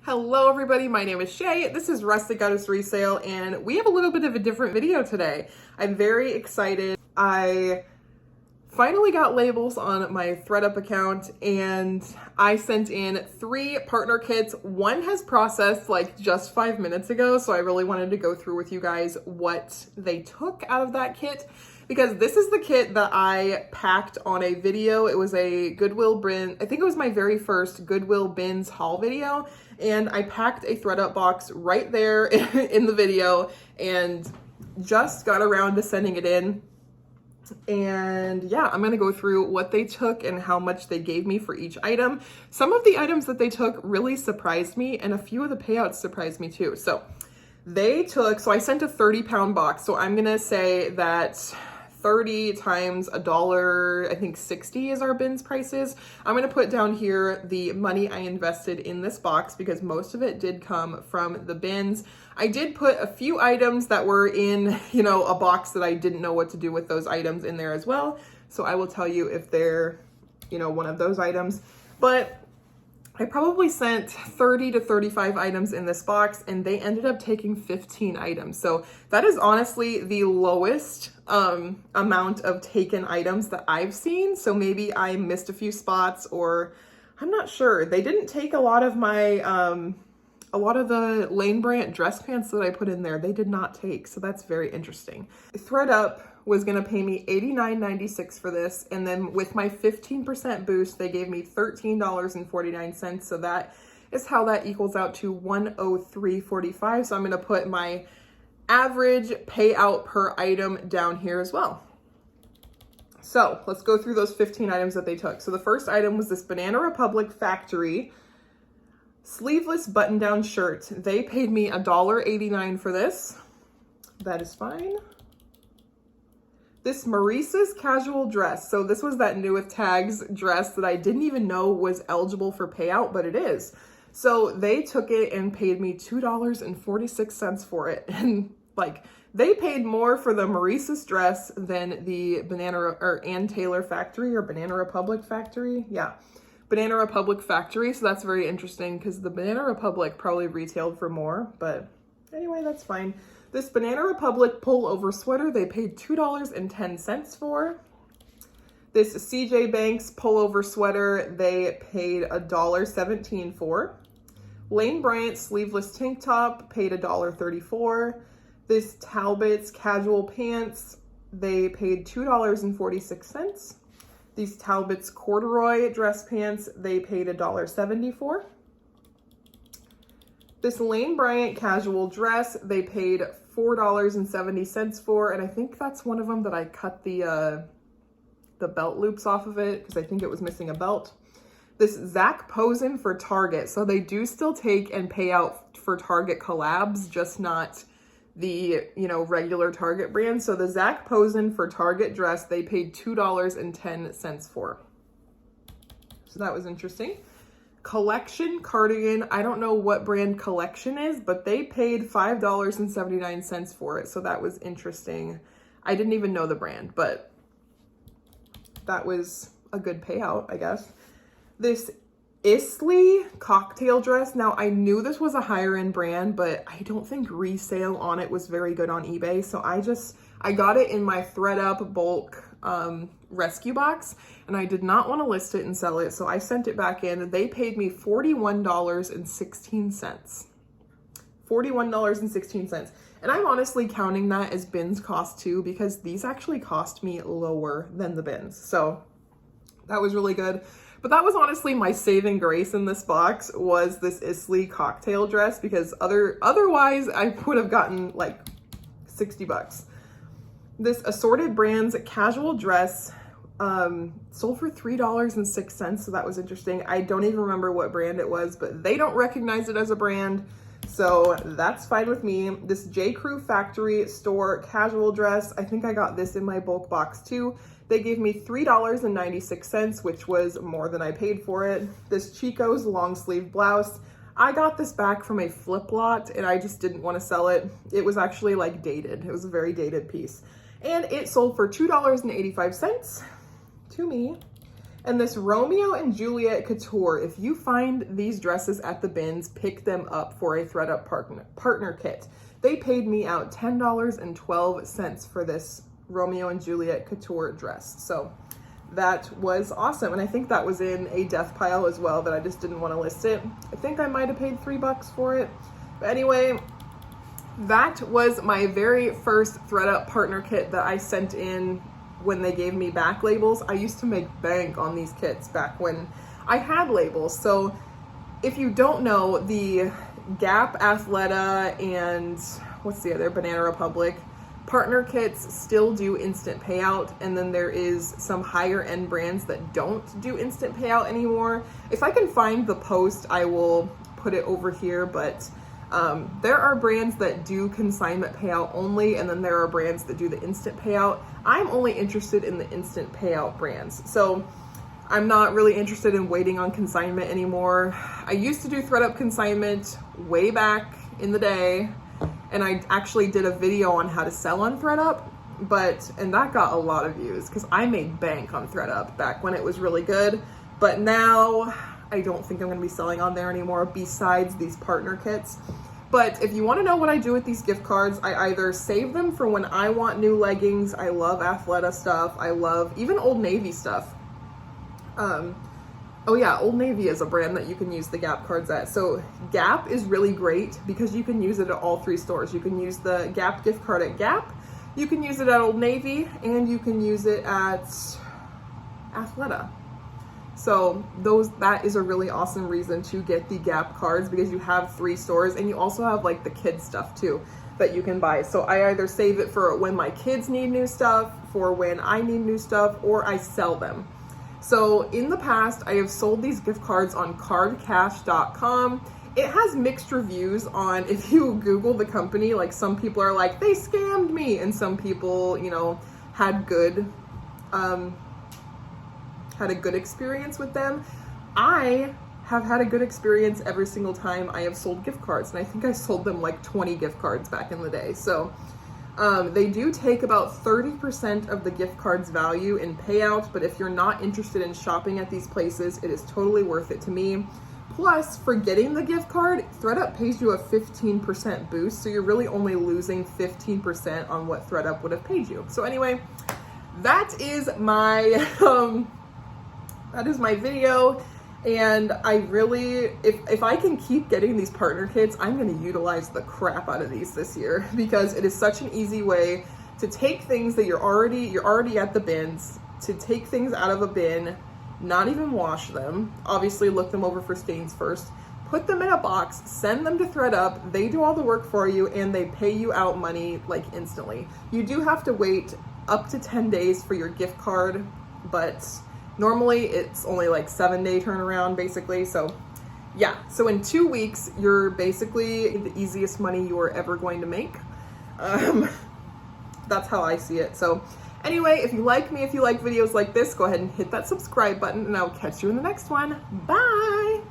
Hello everybody, my name is Shay. This is Rustic Goddess Resale and we have a little bit of a different video today. I'm very excited. I finally got labels on my ThredUP account and I sent in 3 partner kits. One has processed like just 5 minutes ago, so I really wanted to go through with you guys what they took out of that kit, because this is the kit that I packed on a video. It was a Goodwill bin. I think it was my very first Goodwill bins haul video, and I packed a ThredUP box right there in the video and just got around to sending it in. And yeah, I'm gonna go through what they took and how much they gave me for each item. Some of the items that they took really surprised me, and a few of the payouts surprised me too. So they took, so I sent a 30-pound box. So I'm gonna say that 30 times $1, I think 60 is our bins prices. I'm gonna put down here the money I invested in this box because most of it did come from the bins. I did put a few items that were in, a box that I didn't know what to do with those items in there as well. So I will tell you if they're, one of those items. But I probably sent 30 to 35 items in this box and they ended up taking 15 items. So that is honestly the lowest amount of taken items that I've seen. So maybe I missed a few spots, or I'm not sure. They didn't take a lot of my, a lot of the Lane Bryant dress pants that I put in there, they did not take. So that's very interesting. ThredUP was gonna pay me $89.96 for this. And then with my 15% boost, they gave me $13.49. So that is how that equals out to $103.45. So I'm gonna put my average payout per item down here as well. So let's go through those 15 items that they took. So the first item was this Banana Republic Factory sleeveless button-down shirt. They paid me $1.89 for this. That is fine. This Maurice's casual dress. So this was that new with tags dress that I didn't even know was eligible for payout, but it is. So they took it and paid me $2.46 for it. And like, they paid more for the Maurice's dress than the Ann Taylor Factory or Banana Republic Factory. Yeah, Banana Republic Factory. So that's very interesting because the Banana Republic probably retailed for more, but anyway, that's fine. This Banana Republic pullover sweater, they paid $2.10 for. This CJ Banks pullover sweater, they paid $1.17 for. Lane Bryant sleeveless tank top, paid $1.34. This Talbot's casual pants, they paid $2.46. These Talbot's corduroy dress pants, they paid $1.70 for. This Lane Bryant casual dress, they paid $4.70 for, and I think that's one of them that I cut the belt loops off of it because I think it was missing a belt. This Zach Posen for Target. So they do still take and pay out for Target collabs, just not the, regular Target brand. So the Zach Posen for Target dress, they paid $2.10 for. So that was interesting. Collection cardigan. I don't know what brand Collection is, but they paid $5.79 for it. So that was interesting. I didn't even know the brand, but that was a good payout, I guess. This Isley cocktail dress. Now I knew this was a higher end brand, but I don't think resale on it was very good on eBay. So I got it in my ThredUP bulk rescue box, and I did not want to list it and sell it, so I sent it back in. They paid me $41.16. $41.16. And I'm honestly counting that as bins cost too, because these actually cost me lower than the bins. So that was really good. But that was honestly my saving grace in this box, was this Isley cocktail dress, because otherwise I would have gotten like 60 bucks. This Assorted Brands casual dress sold for $3.06, so that was interesting. I don't even remember what brand it was, but they don't recognize it as a brand, so that's fine with me. This J. Crew Factory Store casual dress, I think I got this in my bulk box too. They gave me $3.96, which was more than I paid for it. This Chico's long sleeve blouse, I got this back from a flip lot and I just didn't want to sell it. It was actually like dated. It was a very dated piece. And it sold for $2.85 to me. And this Romeo and Juliet Couture, if you find these dresses at the bins, pick them up for a ThredUP partner kit. They paid me out $10.12 for this Romeo and Juliet Couture dress. So that was awesome. And I think that was in a death pile as well, that I just didn't want to list it. I think I might have paid $3 for it. But anyway, that was my very first ThredUP partner kit that I sent in when they gave me back labels. I used to make bank on these kits back when I had labels. So if you don't know, the Gap, Athleta, and what's the other, Banana Republic partner kits still do instant payout, and then there is some higher end brands that don't do instant payout anymore. If I can find the post, I will put it over here, but there are brands that do consignment payout only, and then there are brands that do the instant payout. I'm only interested in the instant payout brands. So I'm not really interested in waiting on consignment anymore. I used to do ThredUP consignment way back in the day, and I actually did a video on how to sell on ThredUP, and that got a lot of views because I made bank on ThredUP back when it was really good. But now I don't think I'm going to be selling on there anymore besides these partner kits. But if you want to know what I do with these gift cards, I either save them for when I want new leggings. I love Athleta stuff. I love even Old Navy stuff. Oh yeah, Old Navy is a brand that you can use the Gap cards at. So Gap is really great because you can use it at all 3 stores. You can use the Gap gift card at Gap, you can use it at Old Navy, and you can use it at Athleta. So that is a really awesome reason to get the Gap cards, because you have 3 stores, and you also have like the kids stuff too that you can buy. So I either save it for when my kids need new stuff, for when I need new stuff, or I sell them. So in the past, I have sold these gift cards on cardcash.com. It has mixed reviews on, if you Google the company, like some people are like, they scammed me, and some people, you know, had a good experience with them. I have had a good experience every single time I have sold gift cards, and I think I sold them like 20 gift cards back in the day. So they do take about 30% of the gift card's value in payout, but if you're not interested in shopping at these places, it is totally worth it to me. Plus, for getting the gift card, ThredUP pays you a 15% boost, so you're really only losing 15% on what ThredUP would have paid you. So anyway, that is my video, and I really, if I can keep getting these partner kits, I'm going to utilize the crap out of these this year, because it is such an easy way to take things that you're already at the bins, to take things out of a bin, not even wash them, obviously look them over for stains first, put them in a box, send them to ThredUP, they do all the work for you, and they pay you out money like instantly. You do have to wait up to 10 days for your gift card, but normally it's only like 7-day turnaround basically. So yeah, so in 2 weeks, you're basically the easiest money you are ever going to make. That's how I see it. So anyway, if you like me, if you like videos like this, go ahead and hit that subscribe button, and I'll catch you in the next one. Bye.